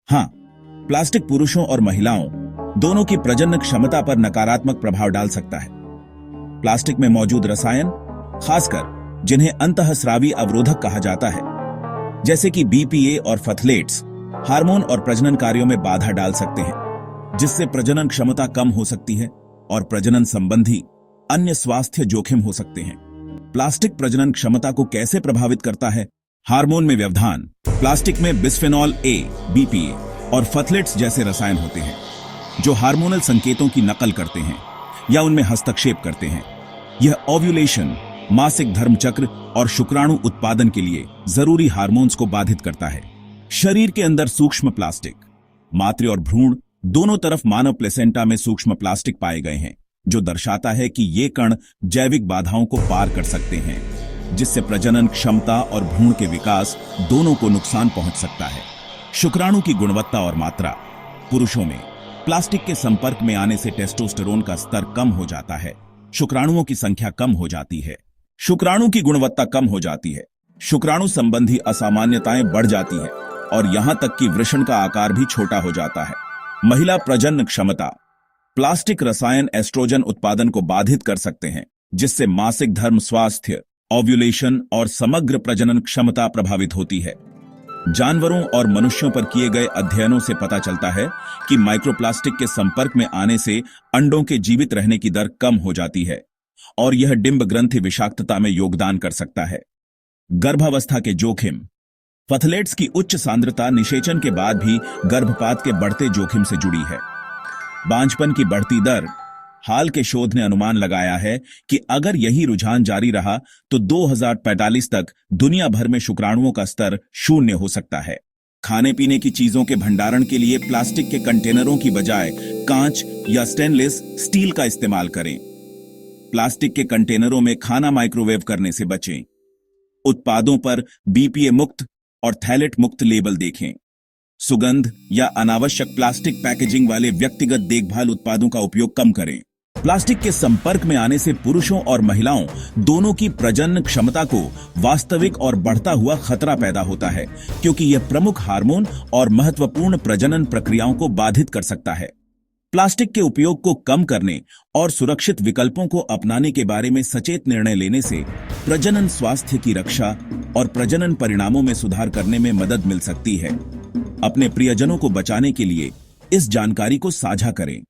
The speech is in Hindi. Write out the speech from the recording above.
हाँ, प्लास्टिक पुरुषों और महिलाओं दोनों की प्रजनन क्षमता पर नकारात्मक प्रभाव डाल सकता है। प्लास्टिक में मौजूद रसायन, खासकर जिन्हें अंतःस्रावी अवरोधक कहा जाता है, जैसे कि बीपीए और फथलेट्स, हार्मोन और प्रजनन कार्यों में बाधा डाल सकते हैं, जिससे प्रजनन क्षमता कम हो सकती है और प्रजनन संबंधी अन्य स्वास्थ्य जोखिम हो सकते हैं। प्लास्टिक प्रजनन क्षमता को कैसे प्रभावित करता है? हार्मोन में व्यवधान। प्लास्टिक में बिस्फेनॉल ए, बीपीए और फथलेट्स जैसे रसायन होते हैं, जो हार्मोनल संकेतों की नकल करते हैं या उनमें हस्तक्षेप करते हैं। यह ओव्यूलेशन, मासिक धर्म चक्र और शुक्राणु उत्पादन के लिए जरूरी हार्मोन्स को बाधित करता है। शरीर के अंदर सूक्ष्म प्लास्टिक। मातृ और भ्रूण दोनों तरफ मानव प्लेसेंटा में सूक्ष्म प्लास्टिक पाए गए हैं, जो दर्शाता है कि ये कण जैविक बाधाओं को पार कर सकते हैं, जिससे प्रजनन क्षमता और भ्रूण के विकास दोनों को नुकसान पहुंच सकता है। शुक्राणु की गुणवत्ता और मात्रा। पुरुषों में प्लास्टिक के संपर्क में आने से टेस्टोस्टेरोन का स्तर कम हो जाता है, शुक्राणुओं की संख्या कम हो जाती है, शुक्राणु की गुणवत्ता कम हो जाती है, शुक्राणु संबंधी असामान्यताएं बढ़ जाती है और यहां तक कि वृषण का आकार भी छोटा हो जाता है। महिला प्रजनन क्षमता। प्लास्टिक रसायन एस्ट्रोजन उत्पादन को बाधित कर सकते हैं, जिससे मासिक धर्म स्वास्थ्य, ओव्यूलेशन और समग्र प्रजनन क्षमता प्रभावित होती है। जानवरों और मनुष्यों पर किए गए अध्ययनों से पता चलता है कि माइक्रोप्लास्टिक के संपर्क में आने से अंडों के जीवित रहने की दर कम हो जाती है और यह डिंब ग्रंथि विषाक्तता में योगदान कर सकता है। गर्भावस्था के जोखिम। फथलेट्स की उच्च सांद्रता निषेचन के बाद भी गर्भपात के बढ़ते जोखिम से जुड़ी है। बांझपन की बढ़ती दर। हाल के शोध ने अनुमान लगाया है कि अगर यही रुझान जारी रहा तो 2045 तक दुनिया भर में शुक्राणुओं का स्तर 0 हो सकता है। खाने पीने की चीजों के भंडारण के लिए प्लास्टिक के कंटेनरों की बजाय कांच या स्टेनलेस स्टील का इस्तेमाल करें। प्लास्टिक के कंटेनरों में खाना माइक्रोवेव करने से बचें। उत्पादों पर बीपीए मुक्त और थैलेट मुक्त लेबल देखें। सुगंध या अनावश्यक प्लास्टिक पैकेजिंग वाले व्यक्तिगत देखभाल उत्पादों का उपयोग कम करें। प्लास्टिक के संपर्क में आने से पुरुषों और महिलाओं दोनों की प्रजनन क्षमता को वास्तविक और बढ़ता हुआ खतरा पैदा होता है, क्योंकि यह प्रमुख हार्मोन और महत्वपूर्ण प्रजनन प्रक्रियाओं को बाधित कर सकता है। प्लास्टिक के उपयोग को कम करने और सुरक्षित विकल्पों को अपनाने के बारे में सचेत निर्णय लेने से प्रजनन स्वास्थ्य की रक्षा और प्रजनन परिणामों में सुधार करने में मदद मिल सकती है। अपने प्रियजनों को बचाने के लिए इस जानकारी को साझा करें।